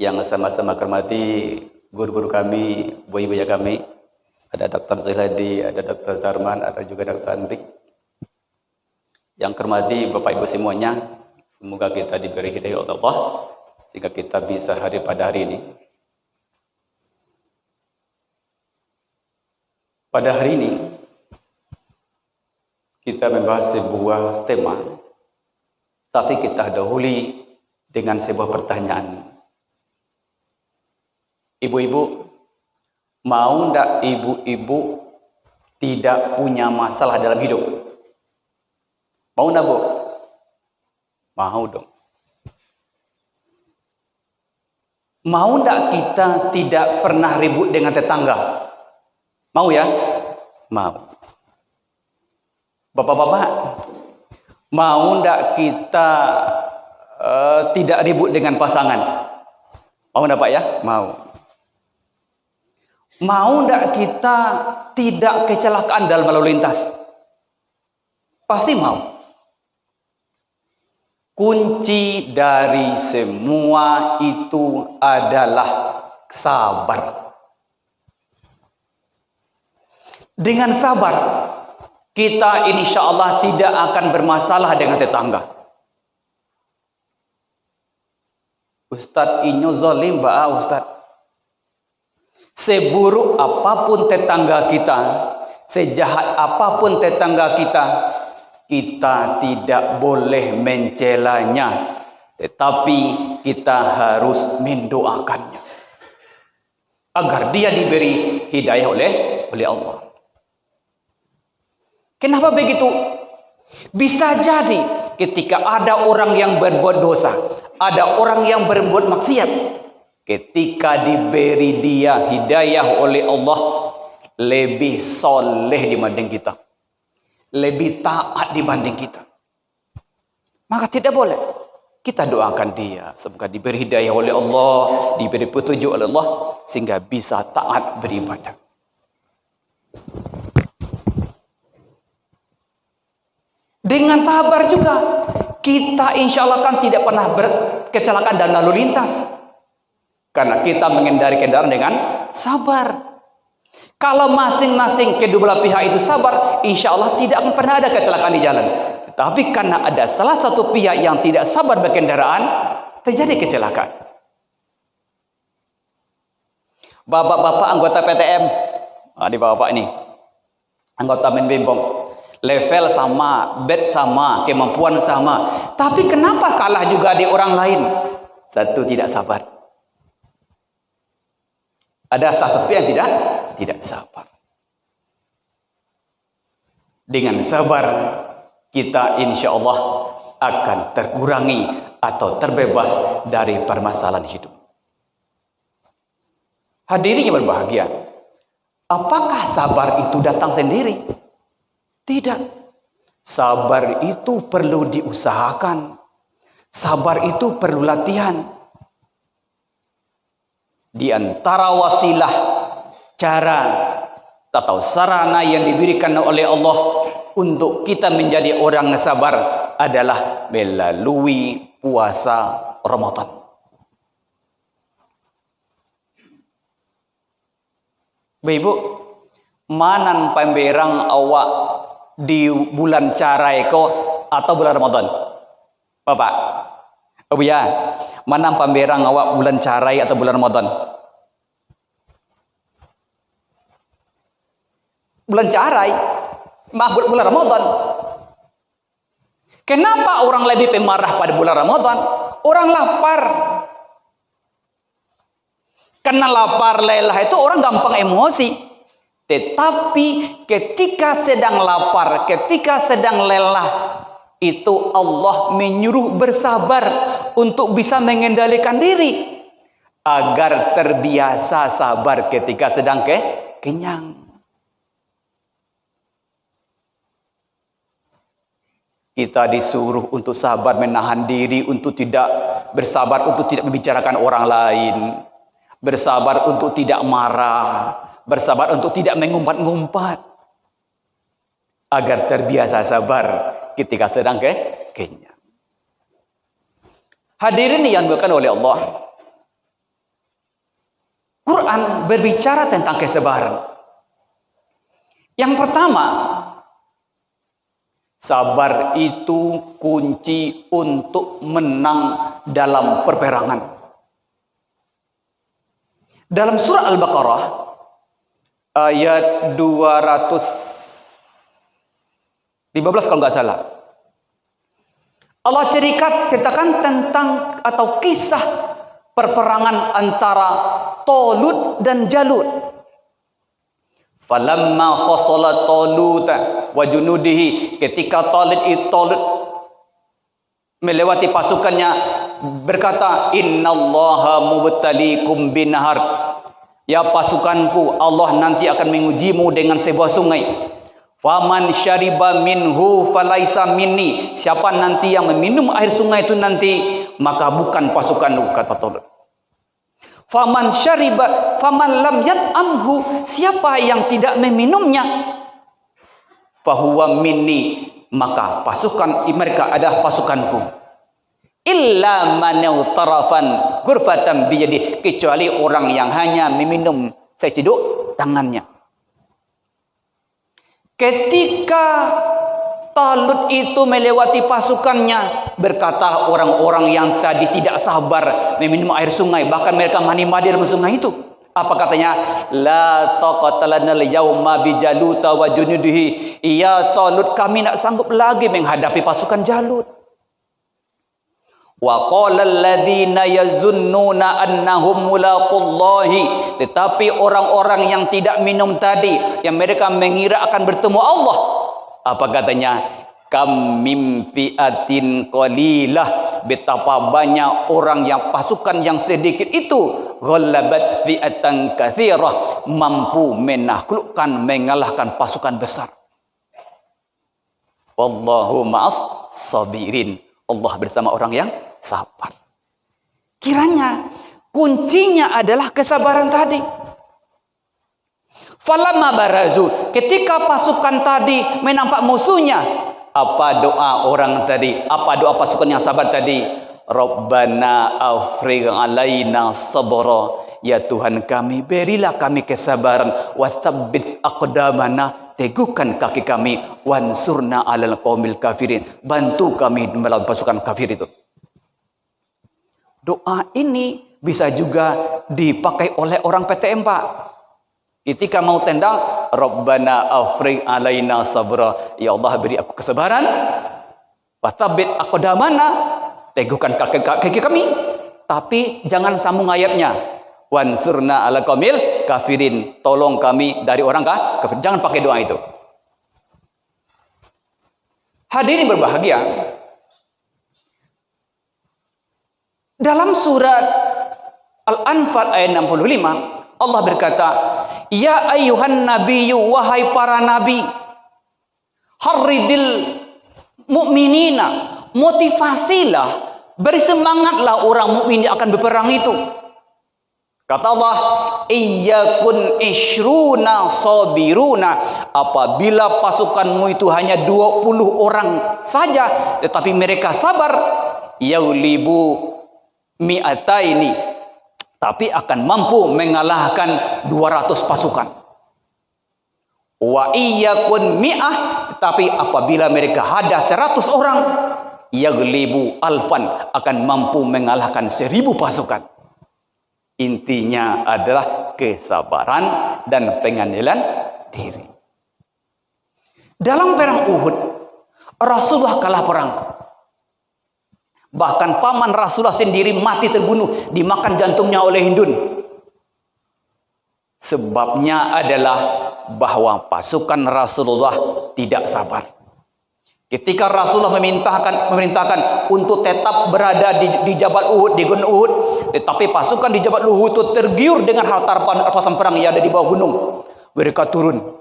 Yang sama-sama hormati guru-guru kami, buaya-buaya kami, ada Dr. Zailadi, ada Dr. Zarman, ada juga Dr. Andri. Yang hormati Bapak Ibu semuanya, semoga kita diberi hidayah oleh Allah sehingga kita bisa hadir pada hari ini. Pada hari ini kita membahas sebuah tema, tapi kita dahului dengan sebuah pertanyaan. Ibu-ibu, mau ndak ibu-ibu tidak punya masalah dalam hidup? Mau ndak, Bu? Mau dong. Mau ndak kita tidak pernah ribut dengan tetangga? Mau ya? Mau. Bapak-bapak, mau ndak kita tidak ribut dengan pasangan? Mau ndak Pak ya? Mau. Mau ndak kita tidak kecelakaan dalam lalu lintas? Pasti mau. Kunci dari semua itu adalah sabar. Dengan sabar, kita insya Allah tidak akan bermasalah dengan tetangga. Ustadz inyo zalim ba Ustadz. Seburuk apapun tetangga kita, sejahat apapun tetangga kita, kita tidak boleh mencelanya, tetapi kita harus mendoakannya agar dia diberi hidayah oleh Allah. Kenapa begitu? Bisa jadi ketika ada orang yang berbuat dosa, ada orang yang berbuat maksiat, ketika diberi dia hidayah oleh Allah, lebih soleh dibanding kita, lebih taat dibanding kita, maka tidak boleh. Kita doakan dia semoga diberi hidayah oleh Allah, diberi petunjuk oleh Allah, sehingga bisa taat beribadah. Dengan sabar juga, kita insya Allah kan tidak pernah berkecelakaan dan lalu lintas. Karena kita mengendari kendaraan dengan sabar. Kalau masing-masing kedua belah pihak itu sabar, insya Allah tidak akan pernah ada kecelakaan di jalan. Tetapi karena ada salah satu pihak yang tidak sabar berkendaraan, terjadi kecelakaan. Bapak-bapak anggota PTM, di bapak ini, anggota Menbimbong, level sama, bed sama, kemampuan sama. Tapi kenapa kalah juga di orang lain? Satu, tidak sabar. Ada satu yang tidak sabar. Dengan sabar, kita insya Allah akan terkurangi atau terbebas dari permasalahan hidup. Hadirin yang berbahagia, apakah sabar itu datang sendiri? Tidak. Sabar itu perlu diusahakan. Sabar itu perlu latihan. Di antara wasilah, cara atau sarana yang diberikan oleh Allah untuk kita menjadi orang sabar adalah melalui puasa Ramadan. Ibu, manan pemberang awak di bulan carai ko atau bulan Ramadan? Bapak, oh ya, mana pemberang awak bulan carai atau bulan Ramadan? Bulan carai, bulan Ramadan. Kenapa orang lebih pemarah pada bulan Ramadan? Orang lapar. Karena lapar lelah itu orang gampang emosi. Tetapi ketika sedang lapar, ketika sedang lelah, itu Allah menyuruh bersabar untuk bisa mengendalikan diri agar terbiasa sabar ketika sedang kenyang. Kita disuruh untuk sabar menahan diri, untuk tidak bersabar, untuk tidak membicarakan orang lain, bersabar untuk tidak marah, bersabar untuk tidak mengumpat-ngumpat, agar terbiasa sabar ketika sedang kenyang. Hadirin yang dimuliakan oleh Allah, Quran berbicara tentang kesabaran. Yang pertama, sabar itu kunci untuk menang dalam peperangan. Dalam surah Al-Baqarah ayat 215 kalau nggak salah, Allah ceritakan tentang atau kisah perperangan antara Talut dan Jalut. Falamma fasala Talut wa junudihi, ketika Talut melewati pasukannya berkata, innallaha mubtaliikum binahar, ya pasukanku, Allah nanti akan mengujimu dengan sebuah sungai. Faman syariba minhu falaisa minni, siapa nanti yang meminum air sungai itu nanti, maka bukan pasukanku, kata Talut. Faman syariba faman lam yat'amhu, siapa yang tidak meminumnya, fahuwa minni, maka pasukan mereka adalah pasukanku. Illa man tarafan ghurfatan biyadi, kecuali orang yang hanya meminum seceduk tangannya. Ketika Talut itu melewati pasukannya, berkata orang-orang yang tadi tidak sabar meminum air sungai, bahkan mereka mandi dalam sungai itu. Apa katanya? La taqata lana al-yauma bi Jaluta wa junudihi. Ya Talut, kami tak sanggup lagi menghadapi pasukan Jalut. Wa qala alladziina yazunnuna annahum mulaqullahi, tetapi orang-orang yang tidak minum tadi, yang mereka mengira akan bertemu Allah, apa katanya? Kam mim fi'atin qalilah, betapa banyak orang yang pasukan yang sedikit itu, ghalabat fi'atan katsirah, mampu menaklukkan, mengalahkan pasukan besar. Wallahu ma'as sabirin, Allah bersama orang yang sabar. Kiranya kuncinya adalah kesabaran tadi. Falamma barazu, ketika pasukan tadi menampak musuhnya, apa doa orang tadi? Apa doa pasukan yang sabar tadi? Rabbana afrigh alaina sabra, ya Tuhan kami, berilah kami kesabaran, wa tsabbit aqdamana, teguhkan kaki kami, wansurna 'alal qaumil kafirin, bantu kami melawan pasukan kafir itu. Doa ini bisa juga dipakai oleh orang PTM, Pak. Ketika mau tendang, Rabbana afrigh alaina sabra, ya Allah beri aku kesabaran, wa tsabbit aqdamana, teguhkan kaki kami, tapi jangan sambung ayatnya, wansurna 'alal qaumil kafirin, tolong kami dari orang kafir. Jangan pakai doa itu. Hadirin berbahagia, dalam surat Al-Anfal ayat 65, Allah berkata, ya ayyuhan nabiyyu, wahai para nabi, harridil mu'minina, motivasilah, beri semangatlah orang mukmin yang akan berperang itu. Kata Allah, iyyakun ishruna sabiruna, apabila pasukanmu itu hanya 20 orang saja, tetapi mereka sabar, yaulibu mi'ataini, tapi akan mampu mengalahkan 200 pasukan. Wa iyyakun mi'ah, tetapi apabila mereka ada 100 orang, yaglibu alfan, akan mampu mengalahkan 1000 pasukan. Intinya adalah kesabaran dan pengandalan diri. Dalam perang Uhud, Rasulullah kalah perang. Bahkan paman Rasulullah sendiri mati terbunuh, dimakan jantungnya oleh Hindun. Sebabnya adalah bahwa pasukan Rasulullah tidak sabar. Ketika Rasulullah memerintahkan untuk tetap berada di Jabal Uhud, di Gunung Uhud, tetapi pasukan di Jabal Uhud itu tergiur dengan harta rampasan perang yang ada di bawah gunung. Mereka turun.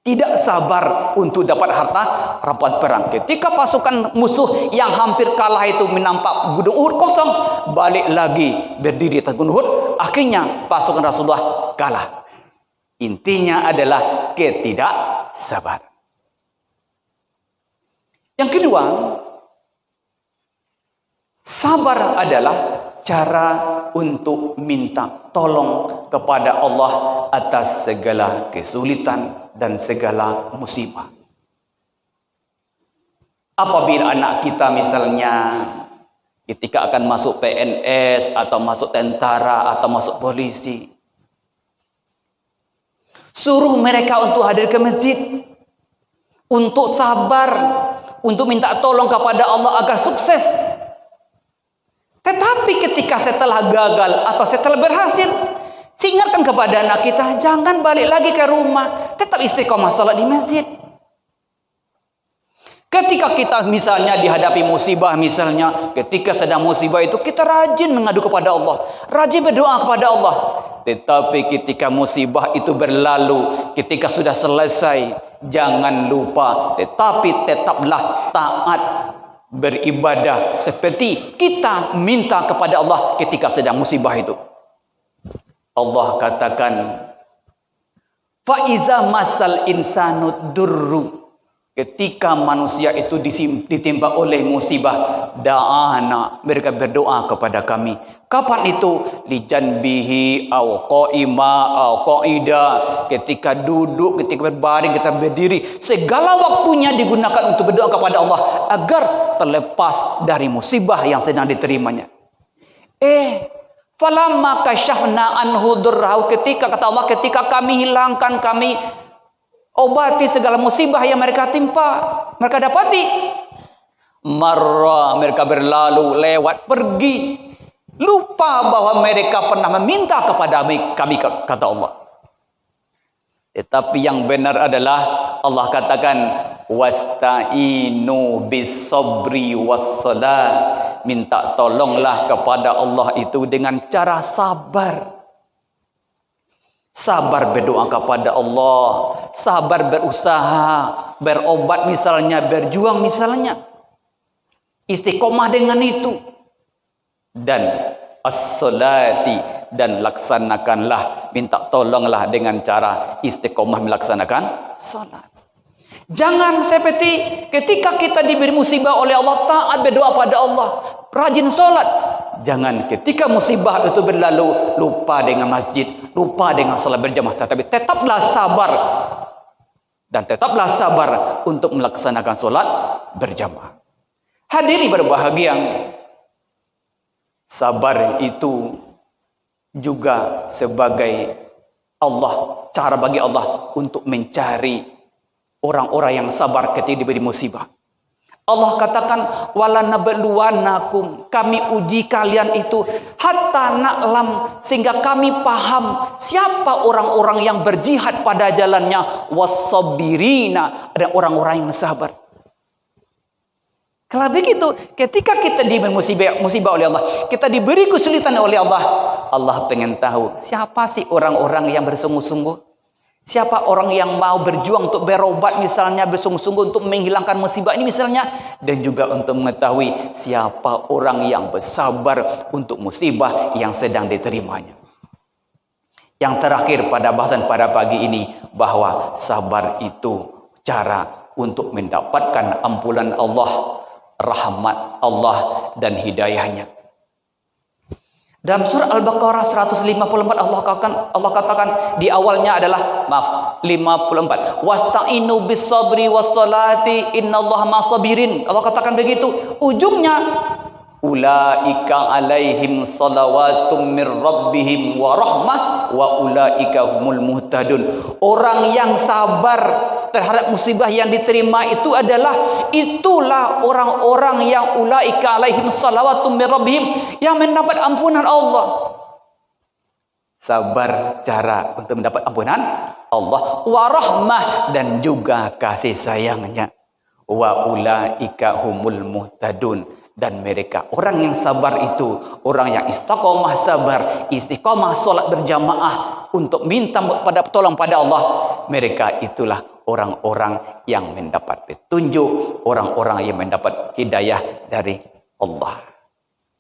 Tidak sabar untuk dapat harta rampasan perang. Ketika pasukan musuh yang hampir kalah itu menampak Gunung Uhud kosong, balik lagi berdiri di atas Gunung Uhud. Akhirnya pasukan Rasulullah kalah. Intinya adalah ketidaksabaran. Yang kedua, sabar adalah cara untuk minta tolong kepada Allah atas segala kesulitan dan segala musibah. Apabila anak kita misalnya ketika akan masuk PNS atau masuk tentara atau masuk polisi, suruh mereka untuk hadir ke masjid, untuk sabar, untuk minta tolong kepada Allah agar sukses. Tetapi ketika setelah gagal atau setelah berhasil, ingatkan kepada anak kita, jangan balik lagi ke rumah, tetap istiqomah salat di masjid. Ketika kita misalnya dihadapi musibah, misalnya ketika sedang musibah itu kita rajin mengadu kepada Allah, rajin berdoa kepada Allah. Tetapi ketika musibah itu berlalu, ketika sudah selesai, jangan lupa tetapi tetaplah taat beribadah seperti kita minta kepada Allah ketika sedang musibah itu. Allah katakan, fa iza masal insanu durru, ketika manusia itu ditimpa oleh musibah, da'ana, mereka berdoa kepada kami. Kapan itu? Lijanbihi au qa'ima au qa'ida, ketika duduk, ketika berbaring, ketika berdiri, segala waktunya digunakan untuk berdoa kepada Allah agar terlepas dari musibah yang sedang diterimanya. Falamma kasyafna anhu durrahu, ketika kata Allah, ketika kami hilangkan, kami obati segala musibah yang mereka timpa, mereka dapati, marra, mereka berlalu, lewat, pergi, lupa bahwa mereka pernah meminta kepada kami, kata Allah. Tetapi yang benar adalah Allah katakan, wasta'inu bis sabri was salat, minta tolonglah kepada Allah itu dengan cara sabar. Sabar berdoa kepada Allah, sabar berusaha, berobat misalnya, berjuang misalnya, istiqomah dengan itu. Dan as-salati, dan laksanakanlah, minta tolonglah dengan cara istiqomah melaksanakan salat. Jangan seperti ketika kita diberi musibah oleh Allah, taat berdoa pada Allah, rajin salat. Jangan ketika musibah itu berlalu lupa dengan masjid, lupa dengan salat berjamaah. Tetapi tetaplah sabar, dan tetaplah sabar untuk melaksanakan salat berjamaah. Hadirin berbahagia, sabar itu juga sebagai cara bagi Allah untuk mencari orang-orang yang sabar ketika diberi musibah. Allah katakan, wala nabluwannakum, kami uji kalian itu hatta na'lam, sehingga kami paham siapa orang-orang yang berjihad pada jalannya, wassabirina, dan orang-orang yang sabar. Kalau begitu, ketika kita diberi musibah oleh Allah, kita diberi kesulitan oleh Allah, Allah pengen tahu siapa sih orang-orang yang bersungguh-sungguh, siapa orang yang mau berjuang untuk berobat misalnya, bersungguh-sungguh untuk menghilangkan musibah ini misalnya, dan juga untuk mengetahui siapa orang yang bersabar untuk musibah yang sedang diterimanya. Yang terakhir pada bahasan pada pagi ini, bahwa sabar itu cara untuk mendapatkan ampunan Allah, rahmat Allah, dan hidayahnya. Dalam surah Al-Baqarah 154 Allah katakan di awalnya adalah 54, wasta'inu bis sabri was salati innallaha ma'as-sabirin. Allah katakan begitu. Ujungnya, ulaika alaihim salawatum mir rabbihim wa rahmah wa ulaika humul muhtadun. Orang yang sabar terhadap musibah yang diterima itulah orang-orang yang ulaika alaihim salawatum mir rabbihim, yang mendapat ampunan Allah. Sabar cara untuk mendapat ampunan Allah, wa rahmah, dan juga kasih sayangnya, wa ulaika humul muhtadun, dan mereka orang yang sabar itu, orang yang istiqomah sabar, istiqomah salat berjamaah untuk minta tolong pada Allah, mereka itulah orang-orang yang mendapat petunjuk, orang-orang yang mendapat hidayah dari Allah.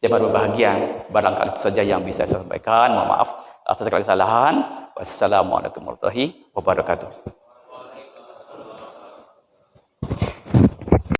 Jemaat berbahagia, barangkali itu saja yang bisa saya sampaikan. Mohon maaf atas segala kesalahan. Wassalamualaikum warahmatullahi wabarakatuh.